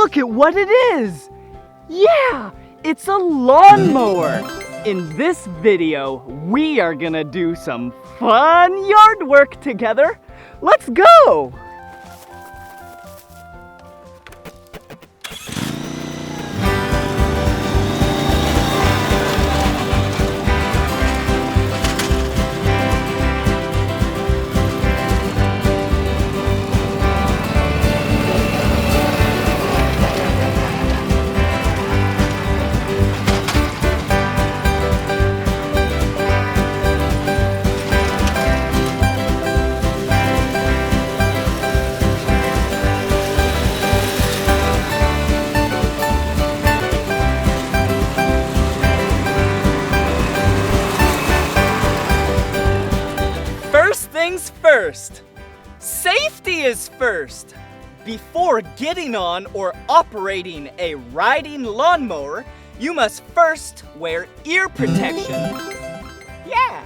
Look at what it is! Yeah, it's a lawnmower! In this video, we are gonna do some fun yard work together. Let's go! First, safety is first. Before getting on or operating a riding lawnmower, you must first wear ear protection. Yeah,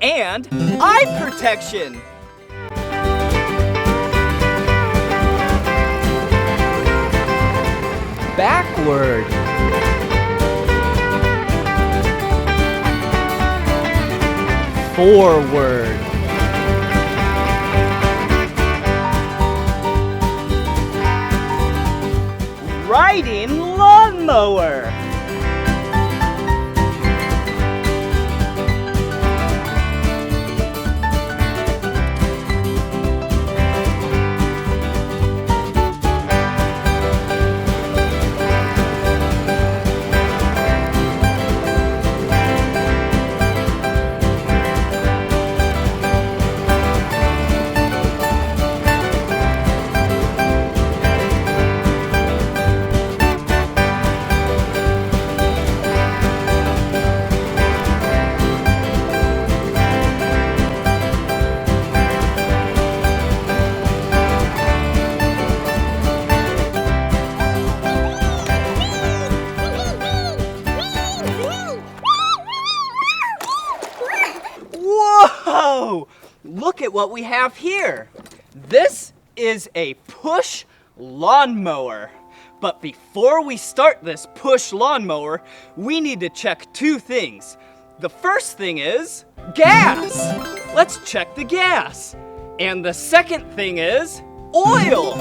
and eye protection. Backward. Forward. Riding lawnmower. Whoa! Look at what we have here. This is a push lawnmower. But before we start this push lawnmower, we need to check two things. The first thing is gas. Let's check the gas. And the second thing is oil.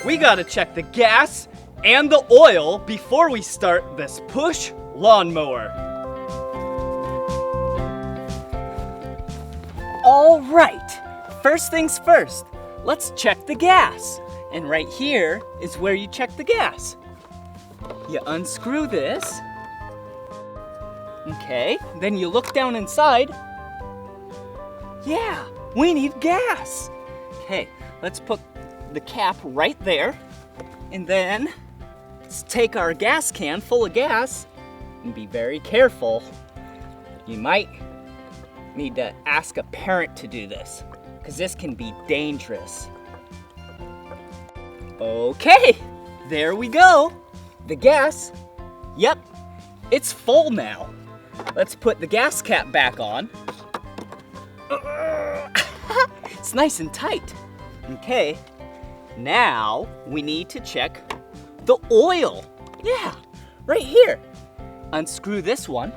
We gotta check the gas and the oil before we start this push lawnmower. All right, first things first, let's check the gas. And right here is where you check the gas. You unscrew this. Okay, then you look down inside. Yeah, we need gas. Okay, let's put the cap right there. And then let's take our gas can full of gas and be very careful. You might need to ask a parent to do this, because this can be dangerous. Okay, there we go. The gas, yep, it's full now. Let's put the gas cap back on. It's nice and tight. Okay, now we need to check the oil. Yeah, right here. Unscrew this one.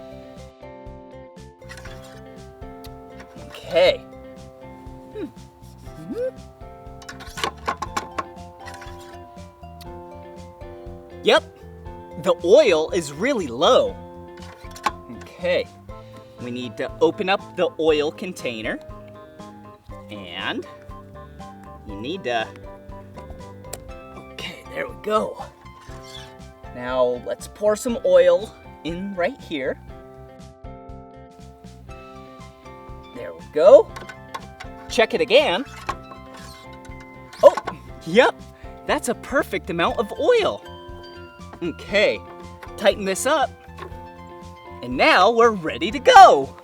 Okay. Yep, the oil is really low. Okay, we need to open up the oil container. And you need to, okay, there we go. Now let's pour some oil in right here. There we go. Check it again. Oh, yep, that's a perfect amount of oil. Okay, tighten this up. And now we're ready to go.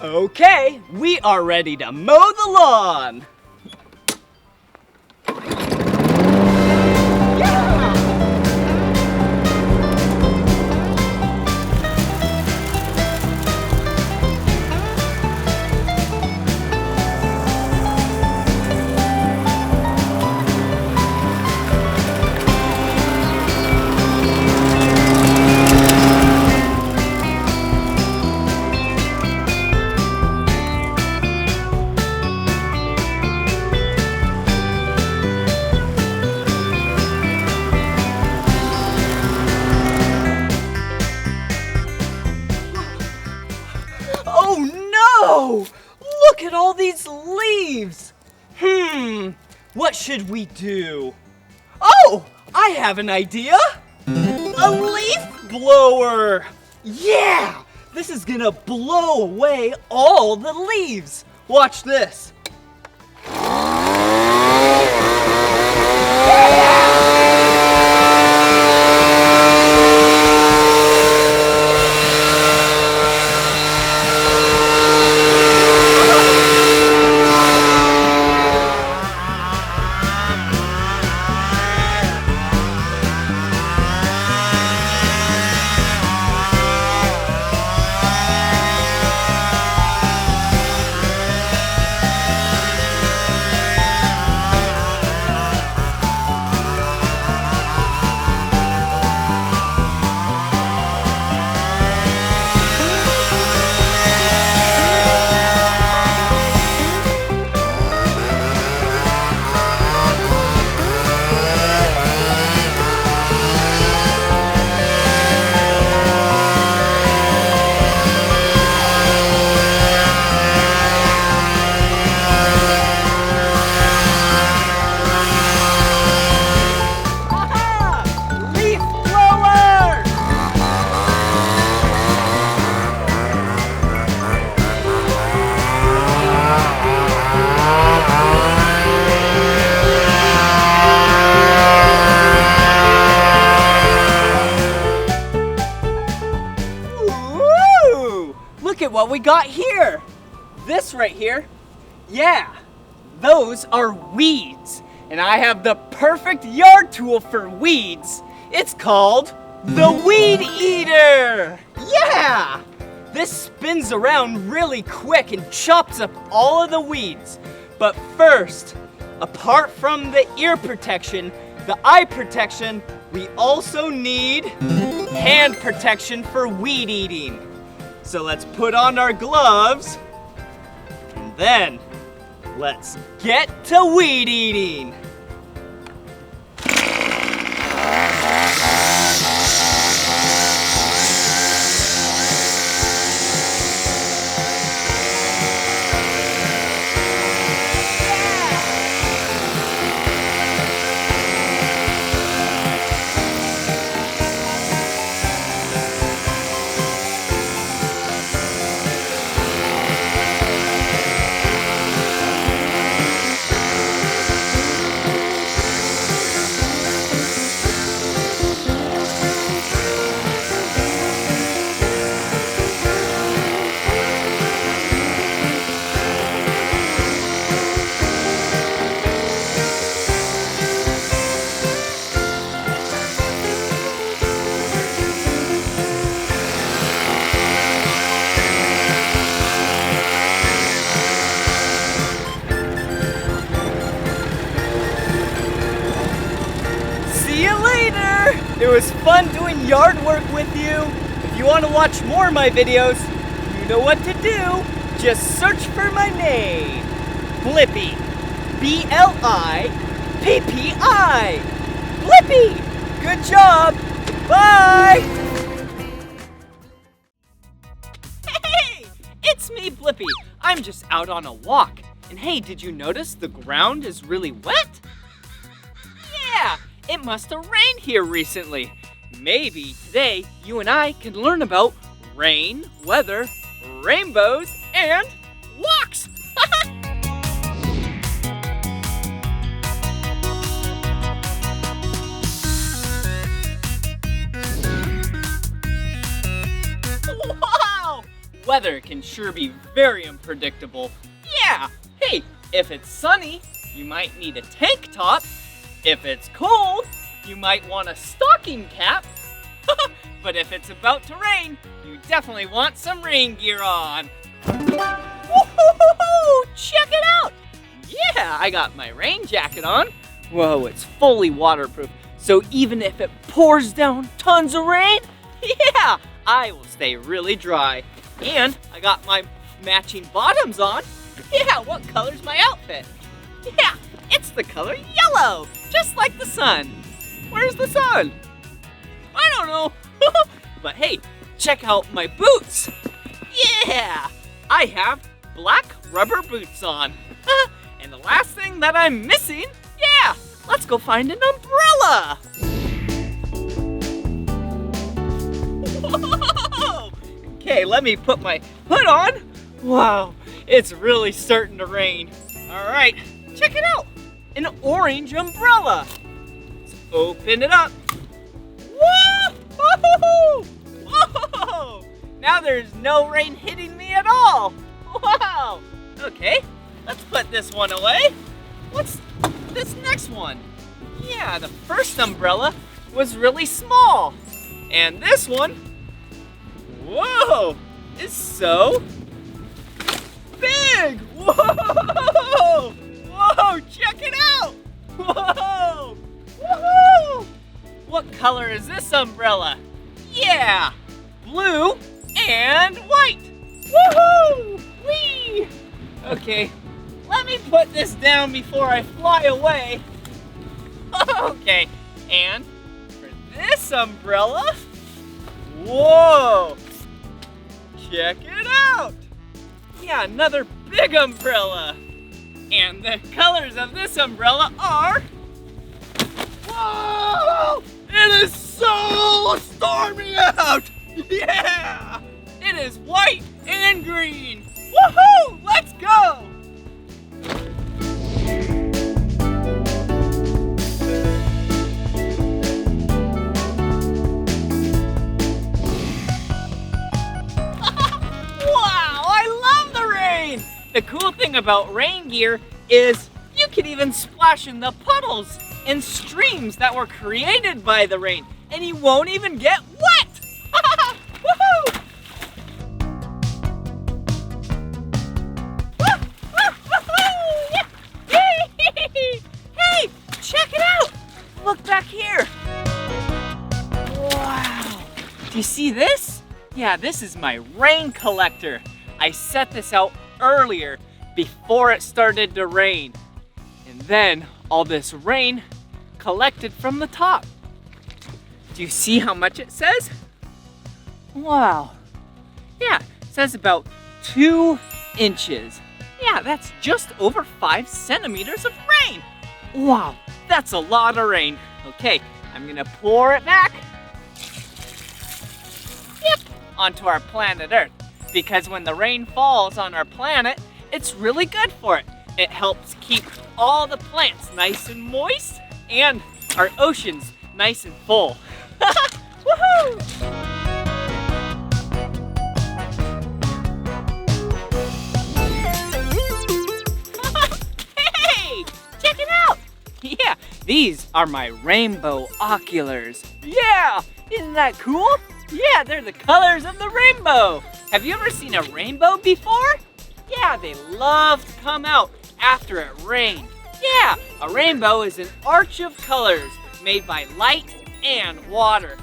Okay, we are ready to mow the lawn. Oh no! Look at all these leaves! What should we do? Oh, I have an idea! A leaf blower! Yeah! This is gonna blow away all the leaves! Watch this! What we got here. This right here, yeah, those are weeds. And I have the perfect yard tool for weeds. It's called the Weed Eater. Yeah! This spins around really quick and chops up all of the weeds. But first, apart from the ear protection, the eye protection, we also need hand protection for weed eating. So let's put on our gloves, and then let's get to weed eating. It was fun doing yard work with you. If you want to watch more of my videos, you know what to do. Just search for my name. Blippi. B-L-I-P-P-I. Blippi! Good job! Bye! Hey! It's me, Blippi. I'm just out on a walk. And hey, did you notice the ground is really wet? Yeah! It must have rained here recently. Maybe today you and I can learn about rain, weather, rainbows, and walks. Wow! Weather can sure be very unpredictable. Yeah, hey, if it's sunny, you might need a tank top. If it's cold, you might want a stocking cap. But if it's about to rain, you definitely want some rain gear on. Woo-hoo-hoo-hoo! Check it out! Yeah, I got my rain jacket on. Whoa, it's fully waterproof. So even if it pours down tons of rain, yeah, I will stay really dry. And I got my matching bottoms on. Yeah, what color's my outfit? Yeah, it's the color yellow, just like the sun. Where's the sun? I don't know. But hey, check out my boots. Yeah, I have black rubber boots on. And the last thing that I'm missing, yeah, let's go find an umbrella. Whoa! Okay, let me put my hood on. Wow, it's really starting to rain. All right, check it out, an orange umbrella. Let's open it up. Whoa! Whoa! Now there's no rain hitting me at all. Wow. Okay, let's put this one away. What's this next one? Yeah, the first umbrella was really small. And this one, whoa, is so big. Whoa! Whoa, check it out. Whoa! Woohoo! What color is this umbrella? Yeah, blue and white. Woohoo! Whee! Okay, let me put this down before I fly away. Okay, and for this umbrella, whoa! Check it out! Yeah, another big umbrella. And the colors of this umbrella are, whoa! It is so stormy out! Yeah! It is white and green. Woohoo! Let's go! Wow, I love the rain! The cool thing about rain gear is you can even splash in the puddles and streams that were created by the rain, and you won't even get wet! Woohoo! Hey, check it out! Look back here! Wow! Do you see this? Yeah, this is my rain collector. I set this out earlier before it started to rain. And then all this rain collected from the top. Do you see how much it says? Wow. Yeah, it says about 2 inches. Yeah, that's just over 5 centimeters of rain. Wow, that's a lot of rain. Okay, I'm gonna pour it back. Yep, onto our planet Earth. Because when the rain falls on our planet, it's really good for it. It helps keep all the plants nice and moist and our oceans nice and full. Woohoo! Hey, check it out. Yeah, these are my rainbow oculars. Yeah, isn't that cool? Yeah, they're the colors of the rainbow. Have you ever seen a rainbow before? Yeah, they love to come out after it rained. Yeah, a rainbow is an arch of colors made by light and water.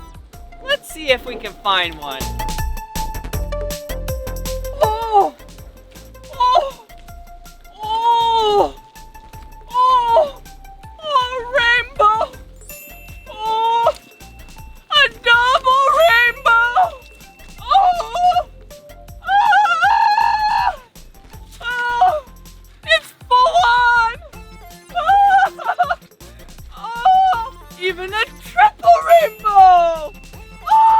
Let's see if we can find one. Oh! Oh! Oh! Oh! A rainbow! Oh! A double rainbow! Oh! Ah! Oh! It's full on! Ah! Oh! Even a triple rainbow! Ah!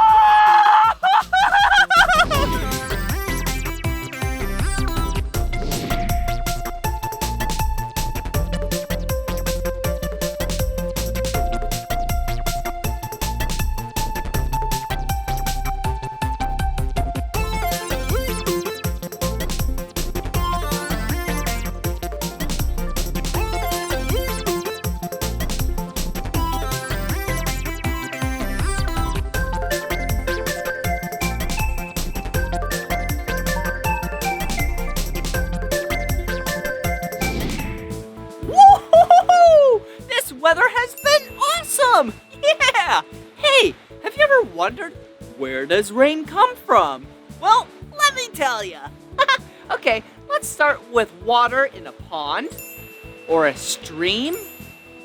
Weather has been awesome! Yeah! Hey, have you ever wondered, where does rain come from? Well, let me tell you. Okay, let's start with water in a pond, or a stream,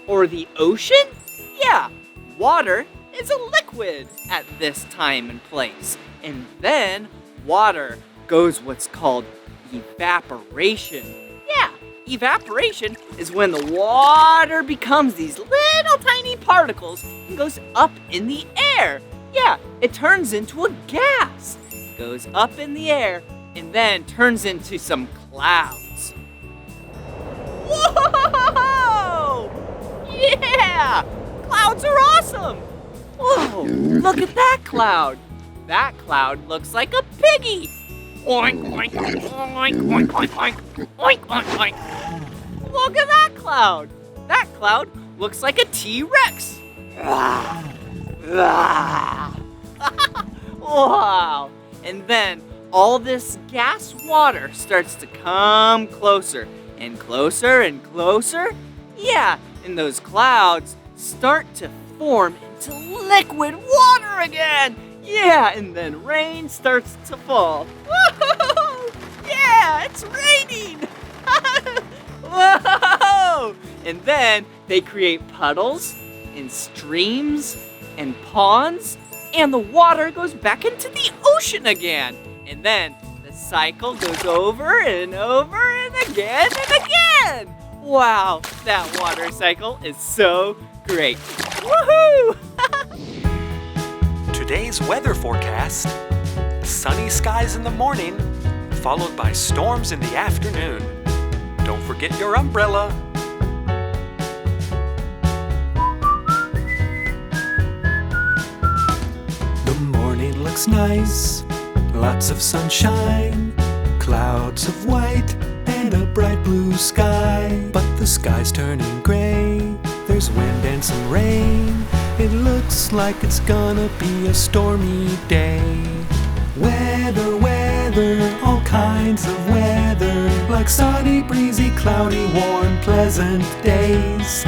or the ocean. Yeah, water is a liquid at this time and place. And then water goes what's called evaporation. Yeah, evaporation is when the water becomes these little tiny particles and goes up in the air. Yeah, it turns into a gas. It goes up in the air and then turns into some clouds. Whoa! Yeah! Clouds are awesome! Whoa, look at that cloud. That cloud looks like a piggy. Oink, oink, oink, oink, oink, oink, oink, oink, oink. Look at that cloud. That cloud looks like a T-Rex. Wow. And then all this gas water starts to come closer and closer and closer. Yeah, and those clouds start to form into liquid water again. Yeah, and then rain starts to fall. Whoa! Yeah, it's raining. Whoa! And then they create puddles and streams and ponds, and the water goes back into the ocean again. And then the cycle goes over and over and again and again. Wow, that water cycle is so great. Woohoo! Today's weather forecast: sunny skies in the morning, followed by storms in the afternoon. Don't forget your umbrella. The morning looks nice, lots of sunshine, clouds of white, and a bright blue sky. But the sky's turning gray, there's wind and some rain. It looks like it's gonna be a stormy day. Weather, weather, all kinds of weather, like sunny, breezy, cloudy, warm, pleasant days.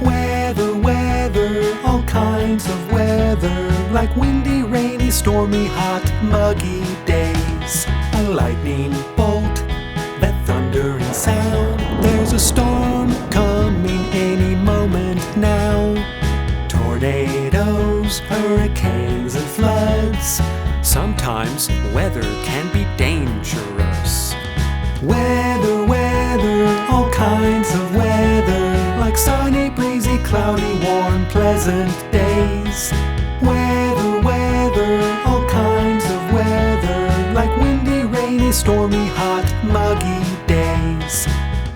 Weather, weather, all kinds of weather, like windy, rainy, stormy, hot, muggy days. A lightning bolt, that thundering sound. There's a storm coming any moment now. Tornadoes, hurricanes, and floods. Sometimes weather can be dangerous. Weather, weather, all kinds of weather, like sunny, breezy, cloudy, warm, pleasant days. Weather, weather, all kinds of weather, like windy, rainy, stormy, hot, muggy days.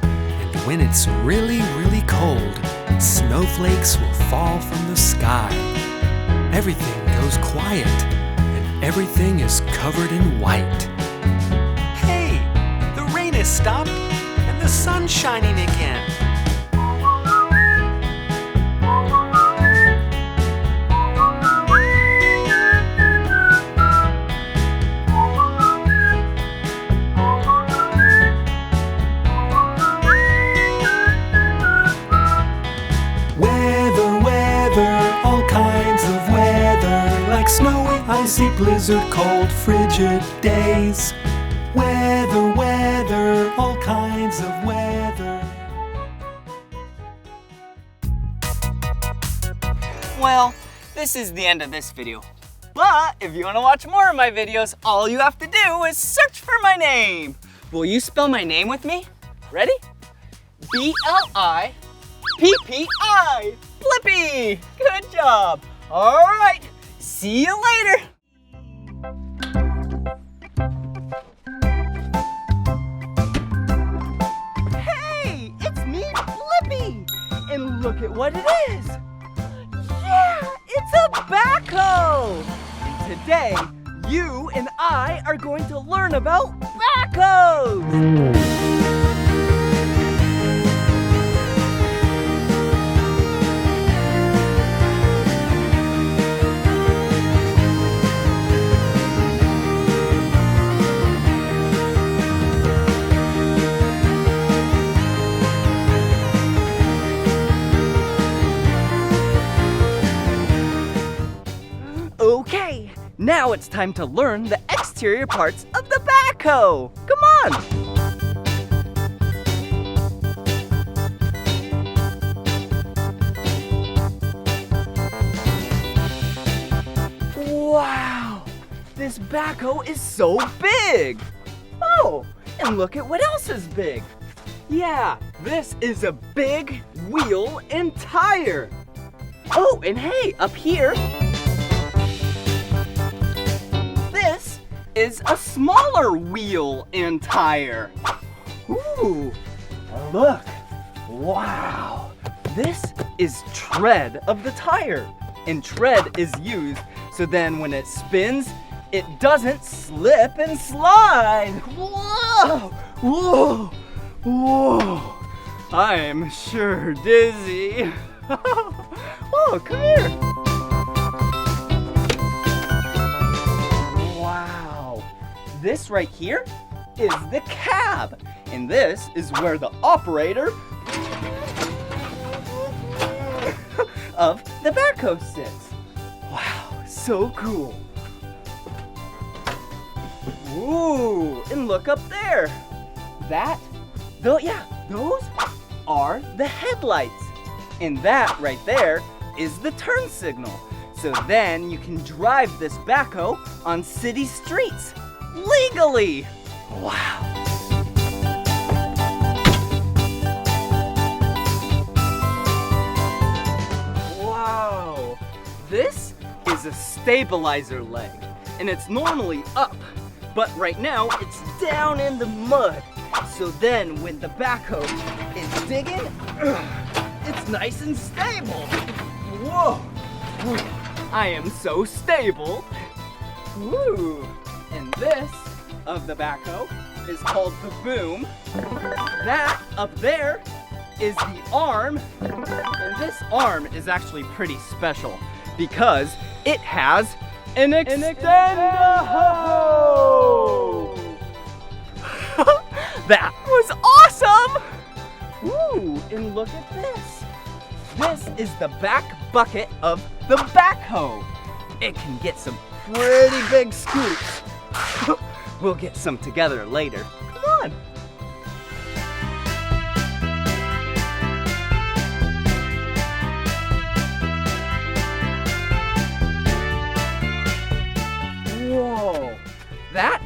And when it's really, really cold, snowflakes will fall from the sky. Everything goes quiet, and everything is covered in white. Hey, the rain has stopped, and the sun's shining again. Snowy, icy, blizzard, cold, frigid days. Weather, weather, all kinds of weather. Well, this is the end of this video. But if you want to watch more of my videos, all you have to do is search for my name. Will you spell my name with me? Ready? B-L-I-P-P-I. Blippi! Good job. All right. See you later! Hey, it's me, Blippi! And look at what it is! Yeah, it's a backhoe! And today, you and I are going to learn about backhoes! Okay, now it's time to learn the exterior parts of the backhoe. Come on! Wow, this backhoe is so big. Oh, And look at what else is big. Yeah, this is a big wheel and tire. Oh, and hey, up here, this is a smaller wheel and tire. Ooh, look, wow. This is tread of the tire, and tread is used so then when it spins, it doesn't slip and slide. Whoa, whoa, whoa. I am sure dizzy. Oh, come here. Wow. This right here is the cab. And this is where the operator of the backhoe sits. Wow, so cool. Ooh, and look up there. Those are the headlights. And that right there is the turn signal. So then you can drive this backhoe on city streets legally. Wow. Wow. This is a stabilizer leg, and it's normally up, but right now it's down in the mud. So then when the backhoe is digging, it's nice and stable. Whoa! I am so stable. Woo! And this of the backhoe is called the boom. That up there is the arm. And this arm is actually pretty special because it has an extender hoe. That was awesome! Woo! And look at this. This is the back bucket of the backhoe. It can get some pretty big scoops. We'll get some together later. Come on. Whoa. That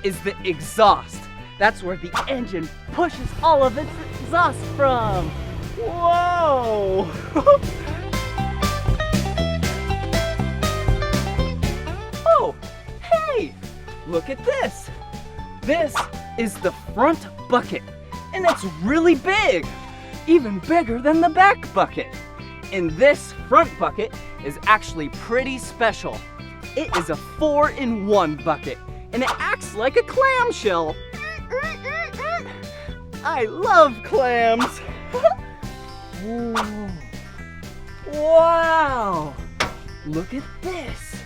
is the exhaust. That's where the engine pushes all of its exhaust from. Whoa! Oh, hey! Look at this. This is the front bucket, and it's really big, even bigger than the back bucket. And this front bucket is actually pretty special. It is a 4-in-1 bucket, and it acts like a clamshell. I love clams. Wow! Look at this.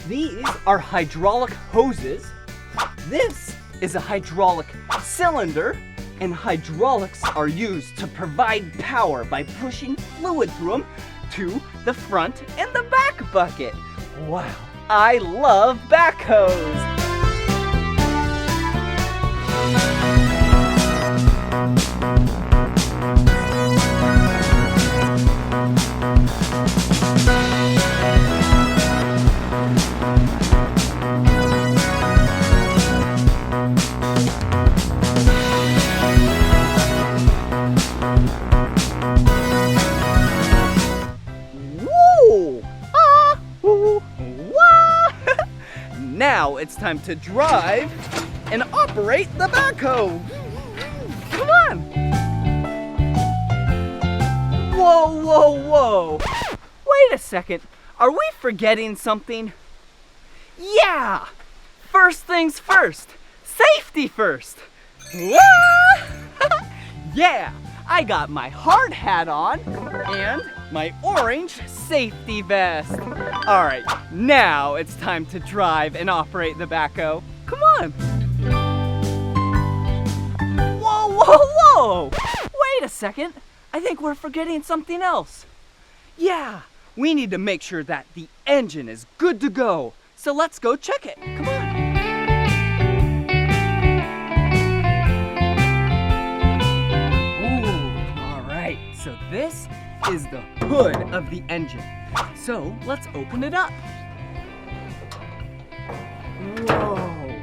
These are hydraulic hoses. This is a hydraulic cylinder, and hydraulics are used to provide power by pushing fluid through them to the front and the back bucket. Wow, I love backhoes. Now it's time to drive and operate the backhoe. Come on. Whoa, whoa, whoa. Wait a second. Are we forgetting something? Yeah. First things first. Safety first. Yeah. I got my hard hat on and my orange safety vest. All right, now it's time to drive and operate the backhoe. Come on. Whoa, whoa, whoa. Wait a second. I think we're forgetting something else. Yeah, we need to make sure that the engine is good to go. So let's go check it. Come on. So this is the hood of the engine. So let's open it up. Whoa,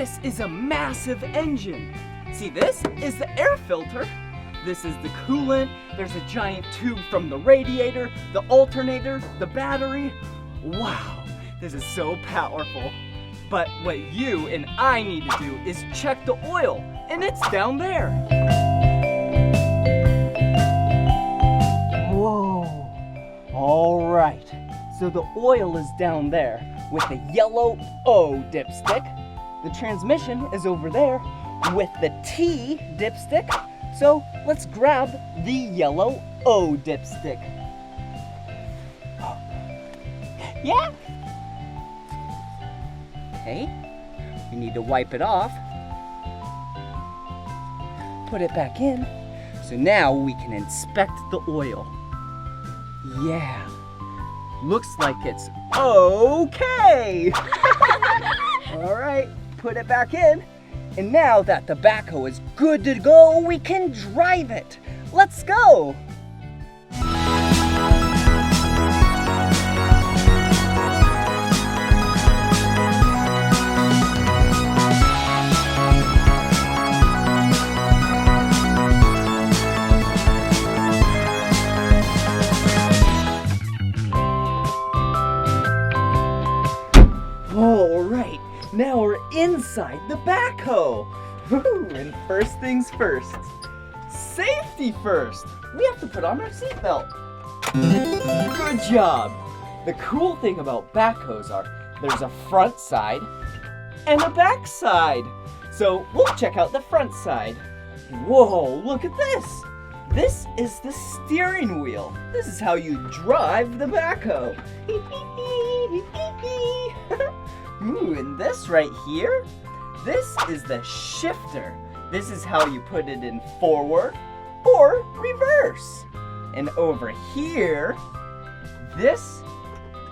this is a massive engine. See, this is the air filter. This is the coolant. There's a giant tube from the radiator, the alternator, the battery. Wow, this is so powerful. But what you and I need to do is check the oil, and it's down there. Whoa, all right. So the oil is down there with the yellow O dipstick. The transmission is over there with the T dipstick. So let's grab the yellow O dipstick. Yeah? Okay, we need to wipe it off. Put it back in. So now we can inspect the oil. Yeah, looks like it's okay. All right, put it back in. And now that the backhoe is good to go, we can drive it. Let's go. All right, now we're inside the backhoe. And first things first, safety first. We have to put on our seatbelt. Good job. The cool thing about backhoes are there's a front side and a back side. So we'll check out the front side. Whoa, look at this. This is the steering wheel. This is how you drive the backhoe. Ooh, and this right here, this is the shifter. This is how you put it in forward or reverse. And over here, this,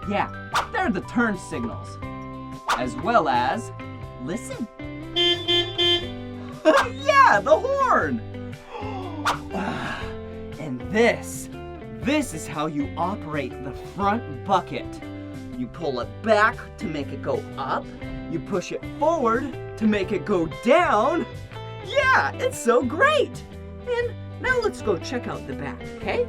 yeah, they're the turn signals. As well as, listen. Yeah, the horn. And this is how you operate the front bucket. You pull it back to make it go up. You push it forward to make it go down. Yeah, it's so great. And now let's go check out the back, okay?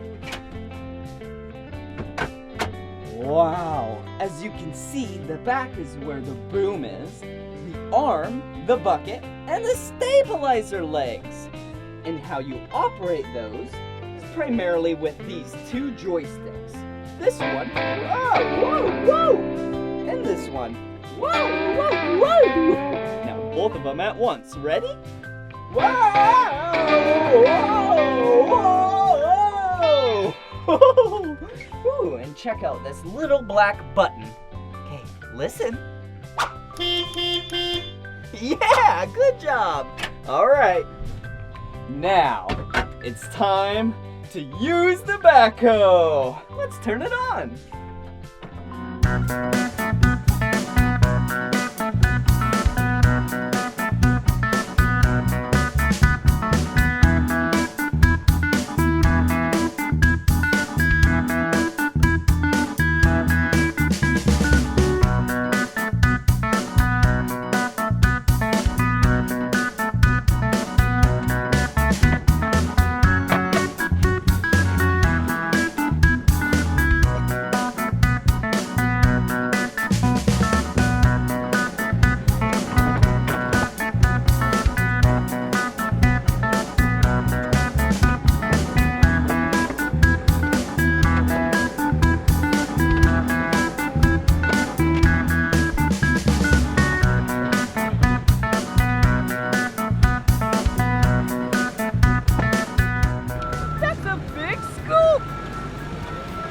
Wow, as you can see, the back is where the boom is, the arm, the bucket, and the stabilizer legs. And how you operate those is primarily with these two joysticks. This one, whoa, whoa, whoa! And this one, whoa, whoa, whoa! Now both of them at once. Ready? Whoa! Whoa! Whoa! Ooh, and check out this little black button. Okay, listen. Yeah, good job. All right. Now, it's time to use the backhoe. Let's turn it on.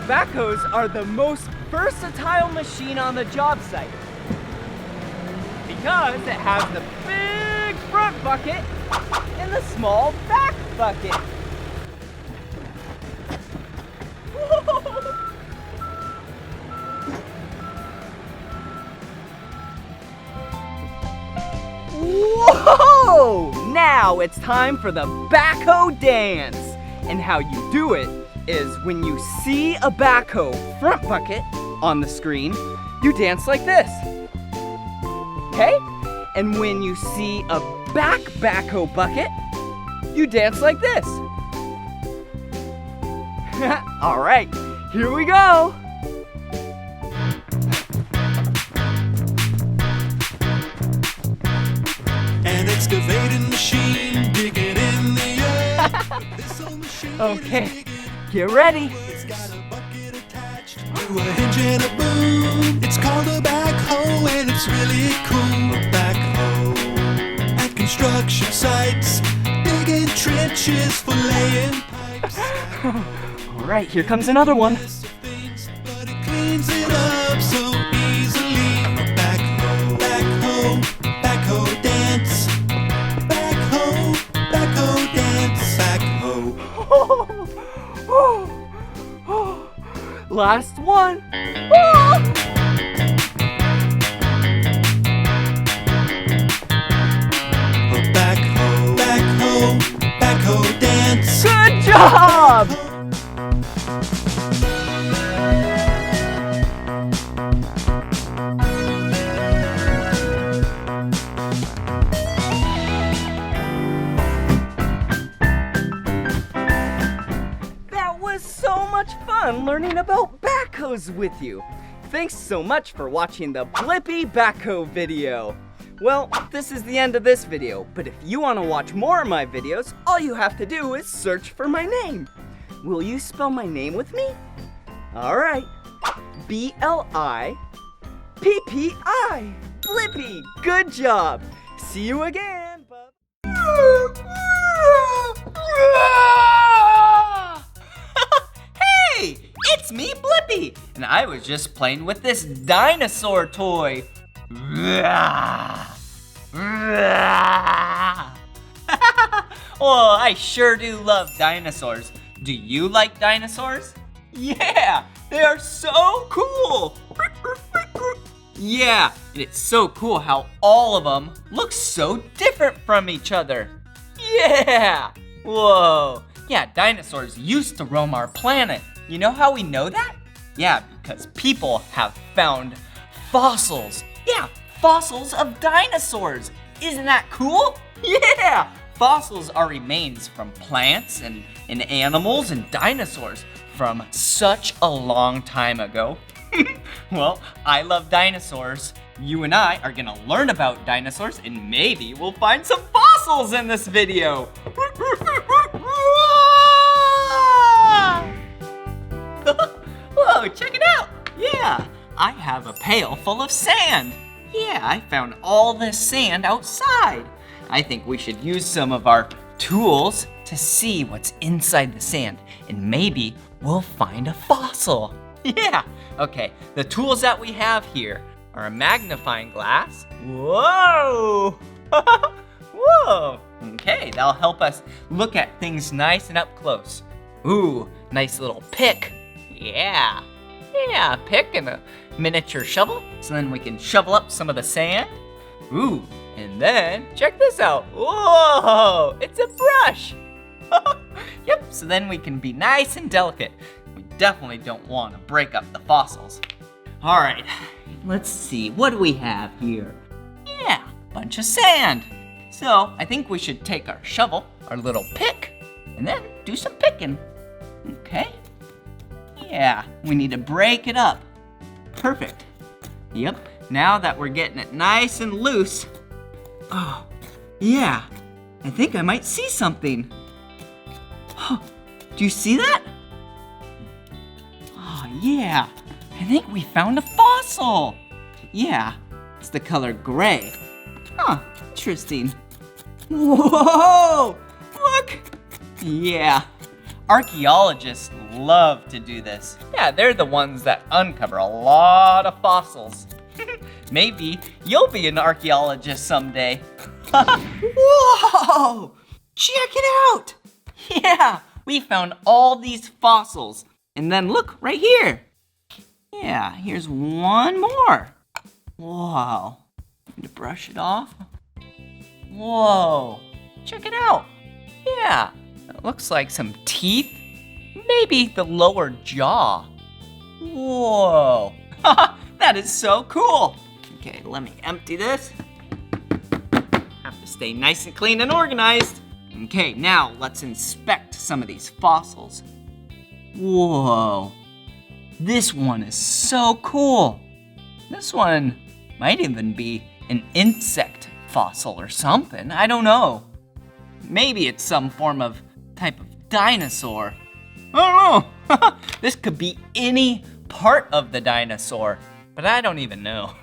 Backhoes are the most versatile machine on the job site because it has the big front bucket and the small back bucket. Whoa! Now it's time for the backhoe dance. And how you do it is when you see a backhoe front bucket on the screen, you dance like this. Okay? And when you see a back backhoe bucket, you dance like this. All right, here we go. An excavating machine digging in the earth. This old machine Okay, is digging. get ready. It's got a bucket attached to a hinge and a boom. It's called a backhoe and it's really cool. A backhoe at construction sites, digging trenches for laying pipes. All right, here comes another one. But it cleans it up so easily. A backhoe, backhoe, backhoe dance. Backhoe, backhoe dance. Backhoe. Last one. A backhoe, backhoe, backhoe dance. Good job! That was so much fun learning about backhoes with you. Thanks so much for watching the Blippi backhoe video. Well, this is the end of this video, but if you want to watch more of my videos, all you have to do is search for my name. Will you spell my name with me? All right. Blippi. Blippi. Good job. See you again. Hey, it's me, Blippi, and I was just playing with this dinosaur toy. Oh, I sure do love dinosaurs. Do you like dinosaurs? Yeah, they are so cool. Yeah, and it's so cool how all of them look so different from each other. Yeah, whoa. Yeah, dinosaurs used to roam our planet. You know how we know that? Yeah, because people have found fossils. Yeah, fossils of dinosaurs. Isn't that cool? Yeah, fossils are remains from plants and animals and dinosaurs from such a long time ago. Well, I love dinosaurs. You and I are gonna learn about dinosaurs and maybe we'll find some fossils in this video. Whoa, check it out. Yeah, I have a pail full of sand. Yeah, I found all this sand outside. I think we should use some of our tools to see what's inside the sand and maybe we'll find a fossil. Yeah, okay, the tools that we have here are a magnifying glass. Whoa! Whoa! Okay, that'll help us look at things nice and up close. Ooh, nice little pick. Yeah, pick and a miniature shovel, so then we can shovel up some of the sand. Ooh, and then check this out. Whoa, it's a brush. Yep, so then we can be nice and delicate. We definitely don't want to break up the fossils. All right, let's see, what do we have here? Yeah, bunch of sand. So I think we should take our shovel, our little pick, and then do some picking. Okay. Yeah, we need to break it up. Perfect. Yep, now that we're getting it nice and loose. Oh, yeah, I think I might see something. Oh, do you see that? Oh, yeah, I think we found a fossil. Yeah, it's the color gray. Huh, interesting. Whoa, look. Yeah, archaeologists love to do this. Yeah, they're the ones that uncover a lot of fossils. Maybe you'll be an archaeologist someday. Whoa! Check it out! Yeah, we found all these fossils. And then look, right here. Yeah, here's one more. Whoa. Need to brush it off. Whoa. Check it out. Yeah, it looks like some teeth. Maybe the lower jaw. Whoa. That is so cool. Okay, let me empty this. Stay nice and clean and organized. Okay, now let's inspect some of these fossils. Whoa, this one is so cool. This one might even be an insect fossil or something, I don't know. Maybe it's some form of type of dinosaur. I don't know. This could be any part of the dinosaur, but I don't even know.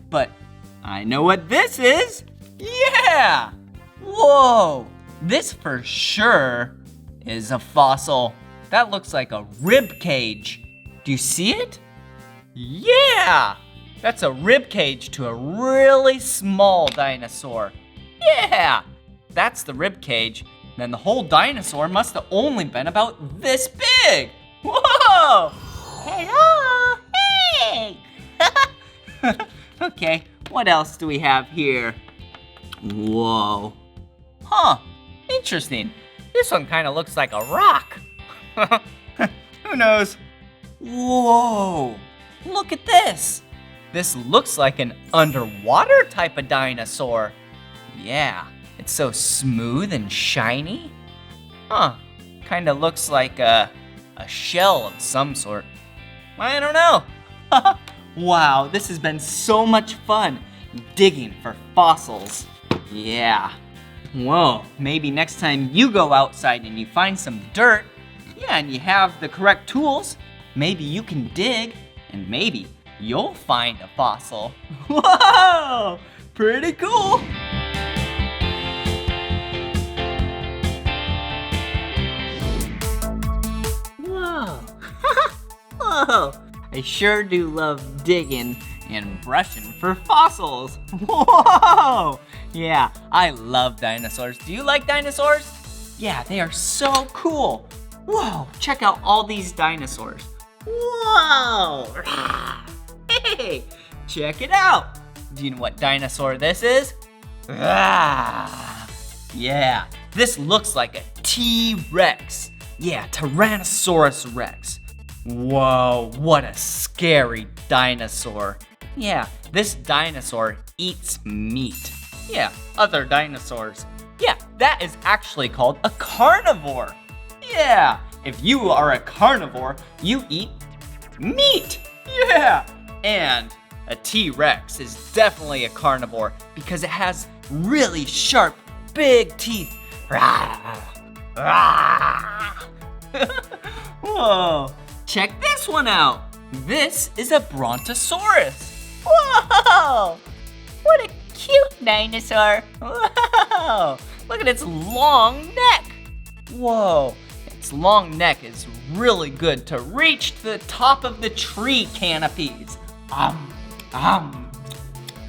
But I know what this is. Yeah! Whoa! This for sure is a fossil. That looks like a rib cage. Do you see it? Yeah! That's a rib cage to a really small dinosaur. Yeah! That's the rib cage. Then the whole dinosaur must have only been about this big. Whoa! Hello! Hey! Okay, what else do we have here? Whoa. Huh, interesting. This one kind of looks like a rock. Who knows? Whoa, look at this. This looks like an underwater type of dinosaur. Yeah, it's so smooth and shiny. Huh, kind of looks like a shell of some sort. I don't know. Wow, this has been so much fun digging for fossils. Yeah. Whoa, maybe next time you go outside and you find some dirt, yeah, and you have the correct tools, maybe you can dig and maybe you'll find a fossil. Whoa, pretty cool. Whoa. Whoa. I sure do love digging and brushing for fossils. Whoa! Yeah, I love dinosaurs. Do you like dinosaurs? Yeah, they are so cool. Whoa, check out all these dinosaurs. Whoa! Hey, check it out. Do you know what dinosaur this is? Yeah, this looks like a T-Rex. Yeah, Tyrannosaurus Rex. Whoa, what a scary dinosaur. Yeah, this dinosaur eats meat. Yeah, other dinosaurs. Yeah, that is actually called a carnivore. Yeah, if you are a carnivore, you eat meat. Yeah, and a T-Rex is definitely a carnivore because it has really sharp, big teeth. Whoa. Check this one out. This is a Brontosaurus. Whoa! What a cute dinosaur! Whoa! Look at its long neck. Whoa! Its long neck is really good to reach the top of the tree canopies.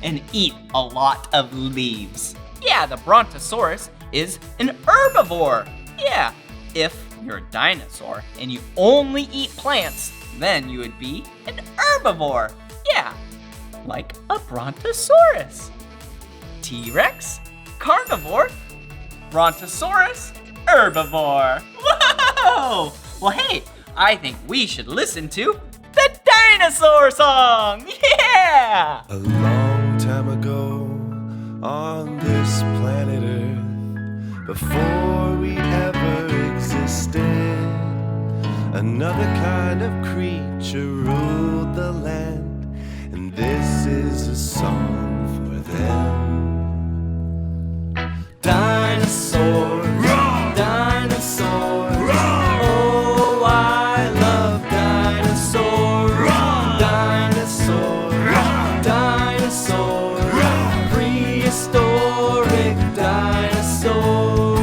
And eat a lot of leaves. Yeah, the Brontosaurus is an herbivore. Yeah, if you're a dinosaur and you only eat plants, then you would be an herbivore. Yeah, like a Brontosaurus. T-Rex, carnivore, Brontosaurus, herbivore. Whoa! Well, hey, I think we should listen to the dinosaur song. Yeah! A long time ago on this planet Earth, before we ever existed, another kind of creature ruled the land, and this is a song for them. Dinosaurs, dinosaurs, oh, I love dinosaurs. Dinosaurs, dinosaurs, prehistoric dinosaurs.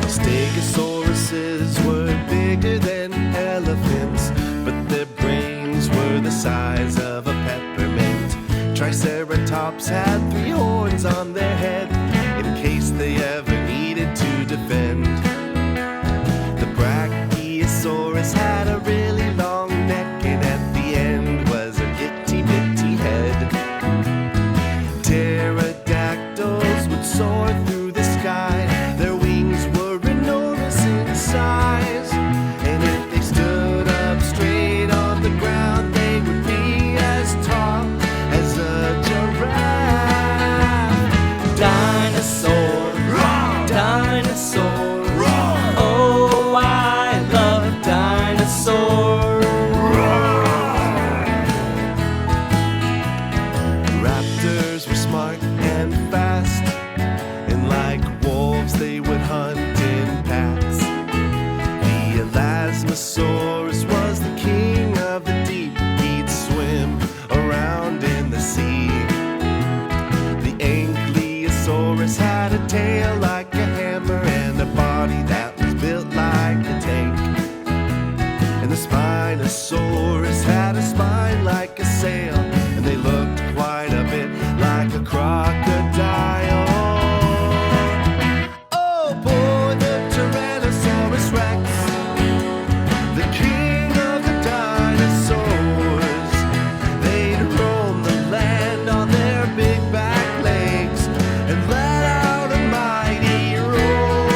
Stegosauruses were bigger than elephants, but their brains were the size of a peppermint. Triceratops had 3 horns on their head in case they ever needed to defend. The Brachiosaurus had a really long neck, and at the end was an itty bitty head. Pterodactyls would soar through the sky. Their wings were enormous in size, and if they stood up straight on the ground, they would be as tall as a Tyrannosaurus had a tail like a hammer and a body that was built like a tank. And the Spinosaurus had a spine like a sail, and they looked quite a bit like a crocodile. Oh boy, the Tyrannosaurus Rex, the king of the dinosaurs. They'd roam the land on their big back legs and let out a mighty roar.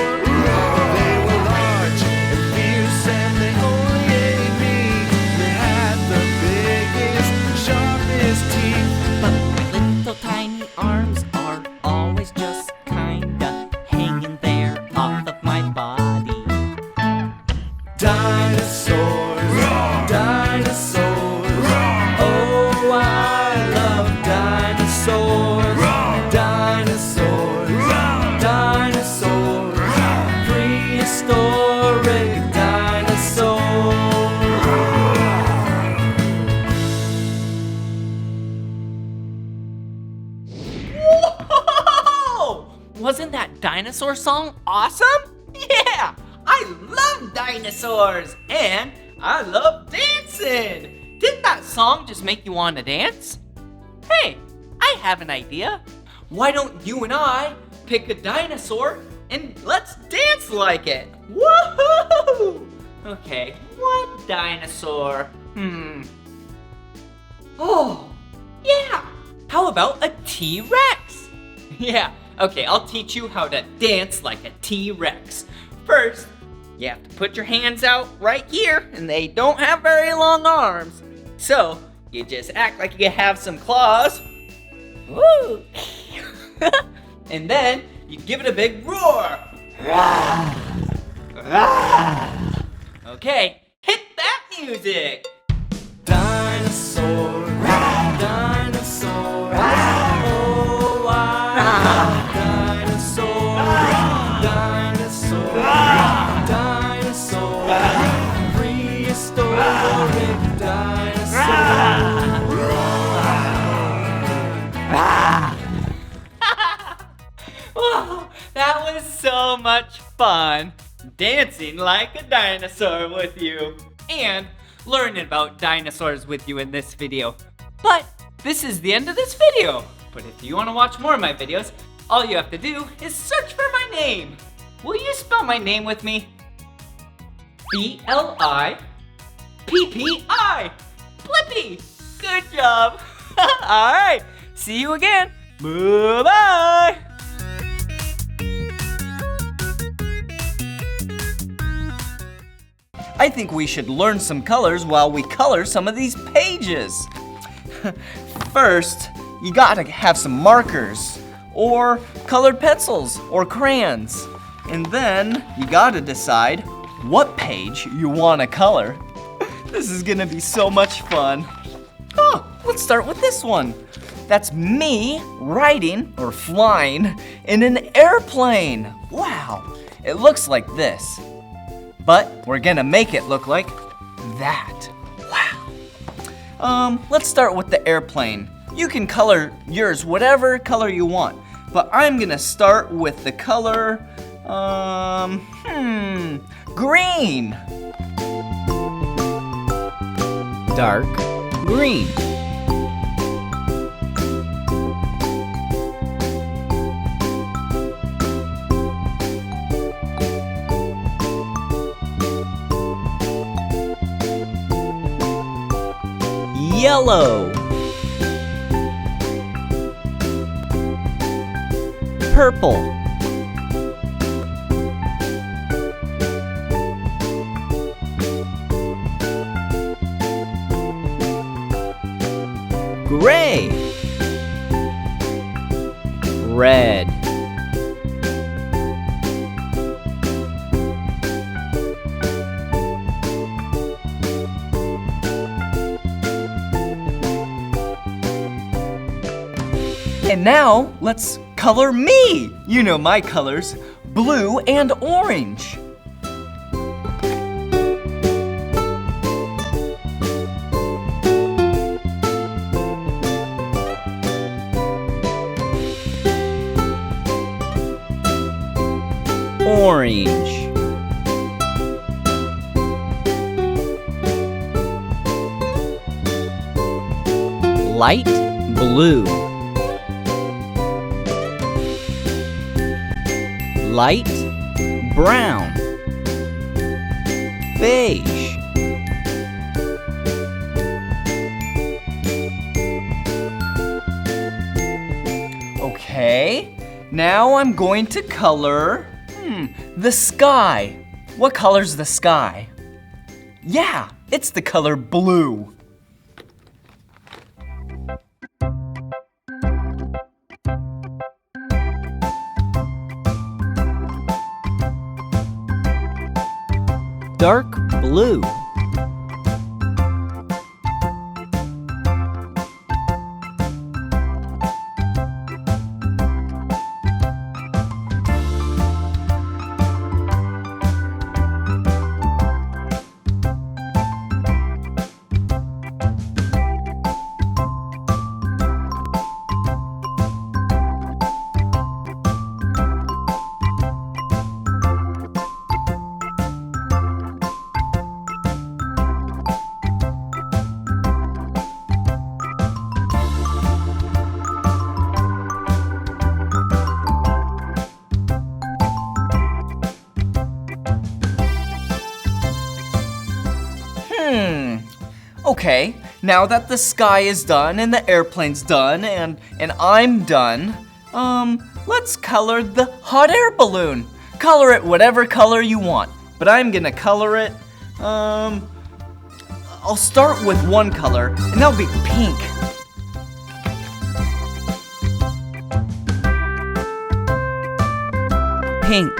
They were large and fierce and they only ate meat. They had the biggest, sharpest teeth. But my little tiny arms are always just kinda hanging there off of my body. Dinosaurs, dinosaurs. Oh, I love dinosaurs. Dinosaurs, dinosaurs. Prehistoric dinosaurs. Whoa! Wasn't that dinosaur song awesome? Yeah! I love dinosaurs! And I love dancing! Didn't that song just make you want to dance? Hey, I have an idea. Why don't you and I pick a dinosaur and let's dance like it? Woohoo! Okay, what dinosaur? Oh, yeah! How about a T-Rex? Yeah, okay, I'll teach you how to dance like a T-Rex. First, you have to put your hands out right here, and they don't have very long arms. So, you just act like you have some claws. Woo! And then, you give it a big roar. Okay, hit that music. Dinosaur, dinosaur. Oh, I love dinosaur. Dinosaur, dinosaur. Prehistoric dinosaur. Wow, that was so much fun. Dancing like a dinosaur with you. And learning about dinosaurs with you in this video. But this is the end of this video. But if you want to watch more of my videos, all you have to do is search for my name. Will you spell my name with me? B-L-I-P-P-I. Blippi. Good job. All right. See you again. Bye-bye. I think we should learn some colors while we color some of these pages. First, you gotta have some markers, or colored pencils, or crayons. And then, you gotta decide what page you wanna color. This is gonna be so much fun. Oh, let's start with this one. That's me riding, or flying, in an airplane. Wow, it looks like this. But we're gonna make it look like that. Wow. Let's start with the airplane. You can color yours whatever color you want, but I'm gonna start with the color, green. Dark green. Yellow. Purple. Gray. Red. And now, let's color me. You know my colors, blue and orange. orange, light blue, light brown, beige, okay, now I'm going to color the sky. What color's the sky? Yeah, it's the color blue. Dark blue. Okay, now that the sky is done and the airplane's done and I'm done, let's color the hot air balloon. Color it whatever color you want, but I'm gonna color it, I'll start with one color, and that'll be pink. Pink.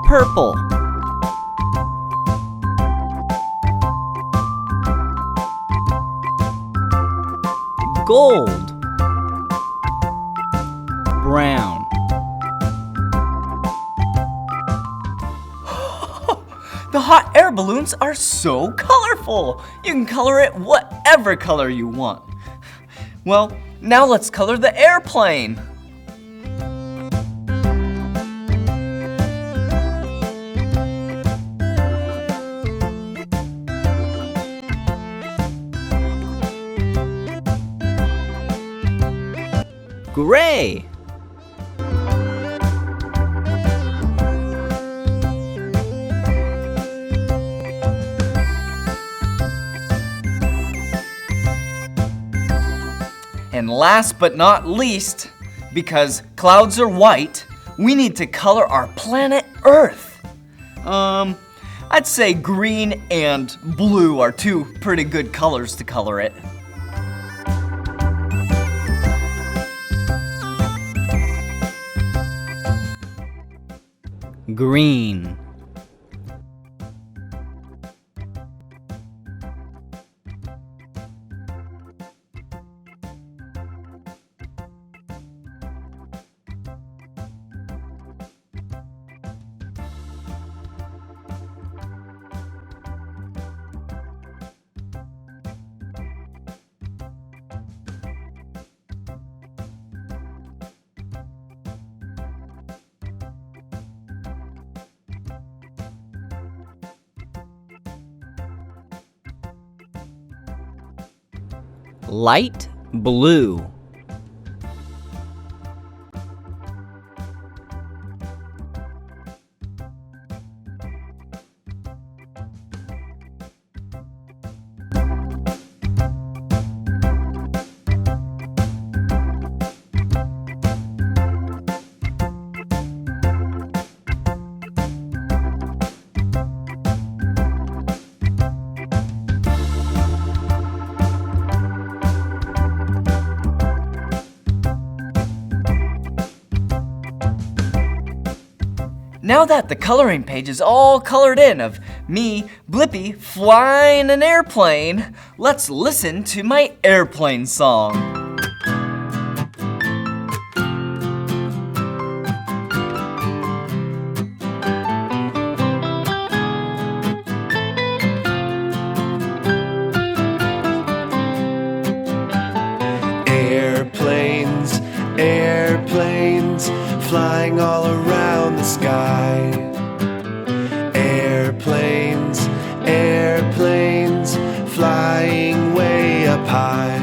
Purple. Gold. Brown. The hot air balloons are so colorful. You can color it whatever color you want. Well, now let's color the airplane. Gray. And last but not least, because clouds are white, we need to color our planet Earth. I'd say green and blue are two pretty good colors to color it. Green. Light blue. Now that the coloring page is all colored in of Me, Blippi, fly in an airplane. Let's listen to my airplane song. Airplanes, airplanes, flying all around the sky. Airplanes, airplanes, flying way up high.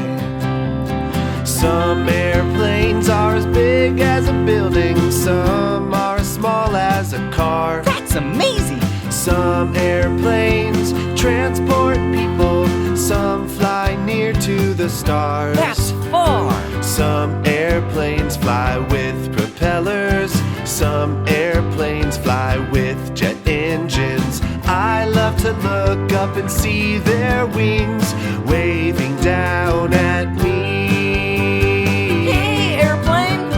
Some airplanes are as big as a building, some are as small as a car. That's amazing! Some airplanes transport people, some fly near to the stars. That's far! Some airplanes fly with propellers, some airplanes fly with jet engines. I love to look up and see their wings waving down at me. Hey, airplane!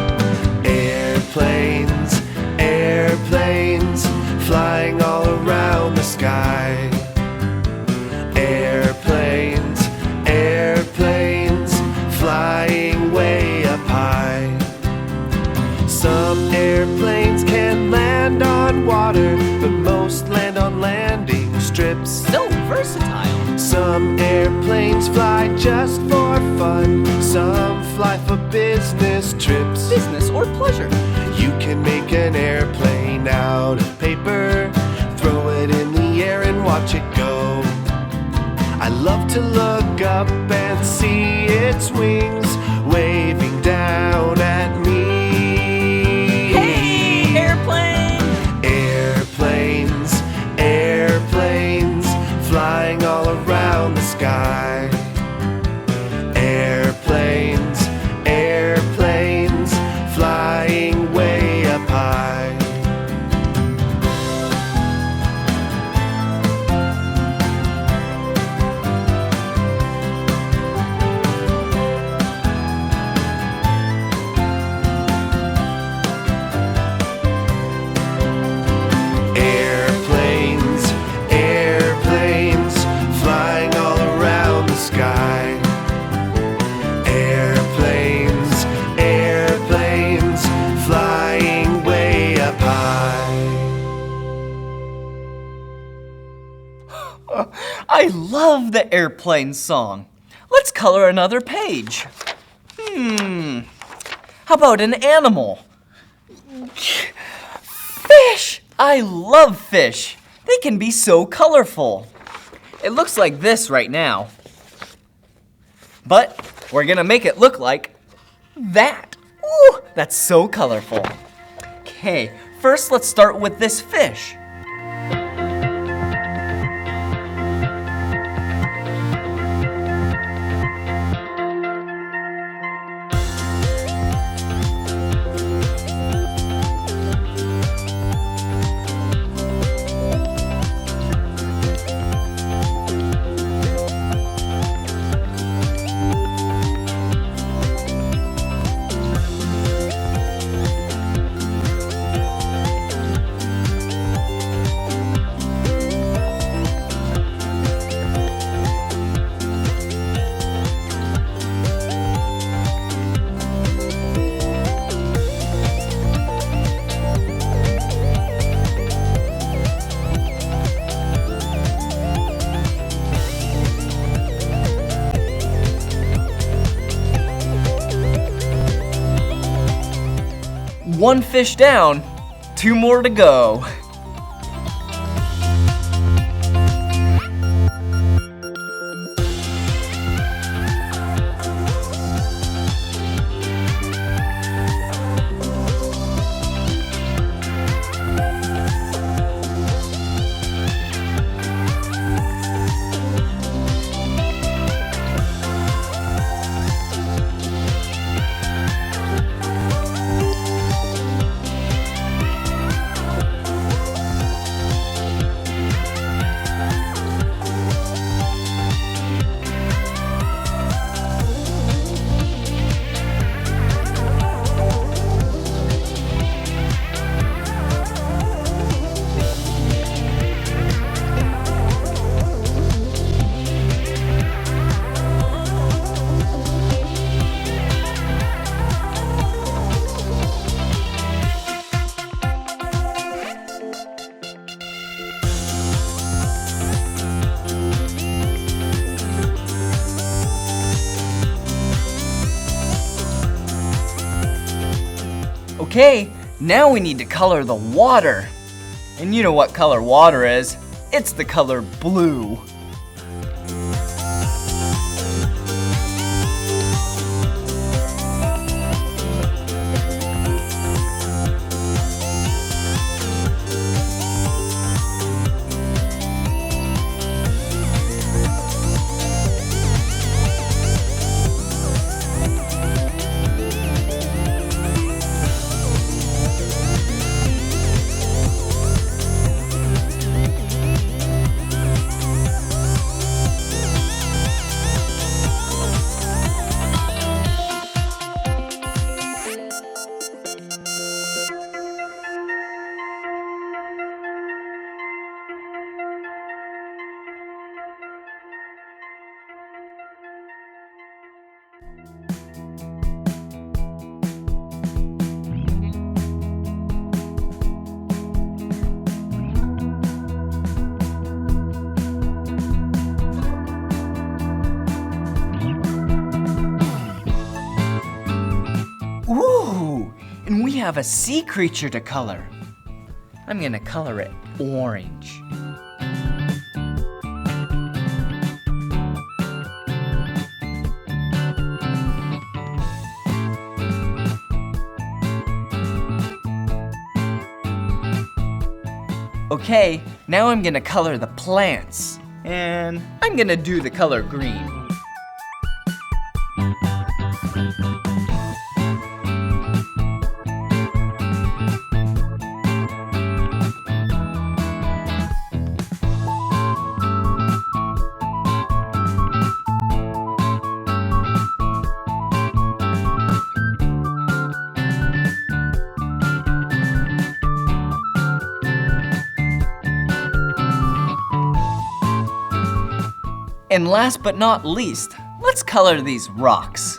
Airplanes, airplanes, flying all around the sky. Airplanes, airplanes, flying way up high. Some airplanes can land on water, but most land on landing strips. So versatile! Some airplanes fly just for fun, some fly for business trips. Business or pleasure? You can make an airplane out of paper, throw it in the air and watch it go. I love to look up and see its wings waving down at me. Hey, airplane! Airplanes, airplanes, flying all around the sky. Airplanes, airplanes, flying way up high. Airplanes, airplanes, flying all around the sky. Airplanes, airplanes, flying way up high. I love the airplane song. Let's color another page. How about an animal? Fish! I love fish. They can be so colorful. It looks like this right now. But we're gonna make it look like that. Ooh, that's so colorful. Okay, first let's start with this fish. One fish down, two more to go. Okay, now we need to color the water. And you know what color water is? It's the color blue. Ooh, and we have a sea creature to color. I'm gonna color it orange. Okay, now I'm gonna color the plants. And I'm gonna do the color green. And last but not least, let's color these rocks.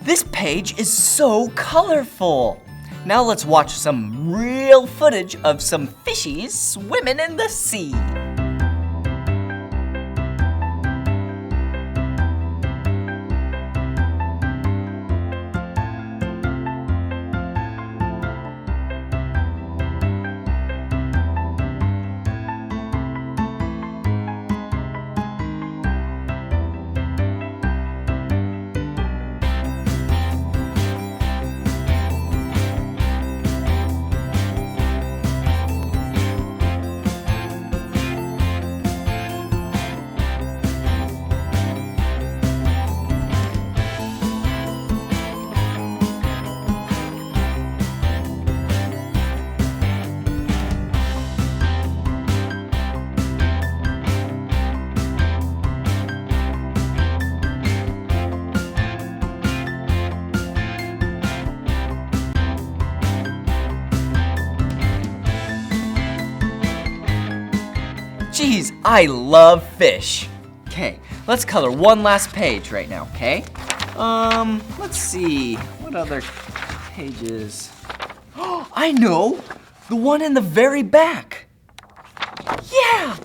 This page is so colorful. Now let's watch some real footage of some fishies swimming in the sea. Geez, I love fish. Okay, let's color one last page right now, okay? Let's see, what other pages? Oh, I know, the one in the very back. Yeah,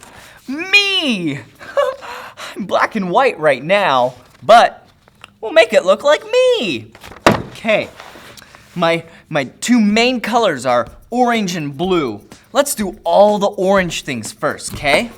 me. I'm black and white right now, but we'll make it look like me. Okay, my two main colors are orange and blue. Let's do all the orange things first, okay?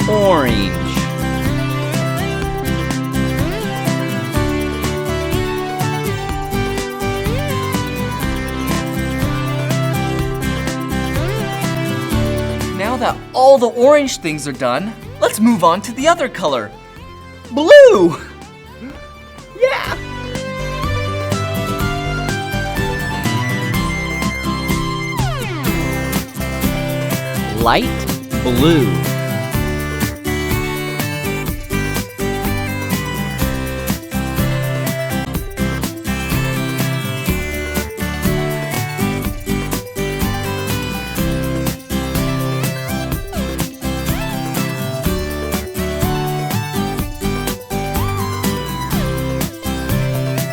Orange. Now that all the orange things are done, let's move on to the other color. Blue! Yeah! light blue.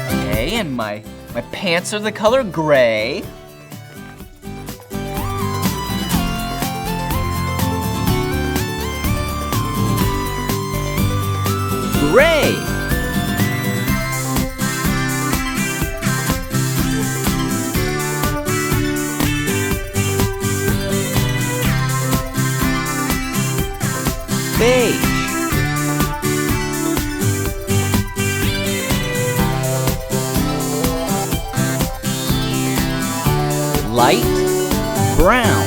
Okay, and my pants are the color gray. Gray. Beige. Light brown.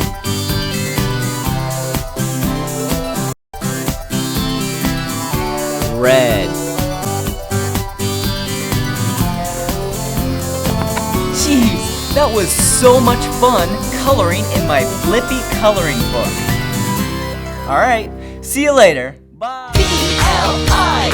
Red. Jeez, that was so much fun coloring in my Blippi coloring book. All right, see you later. Bye. B-L-I-P-P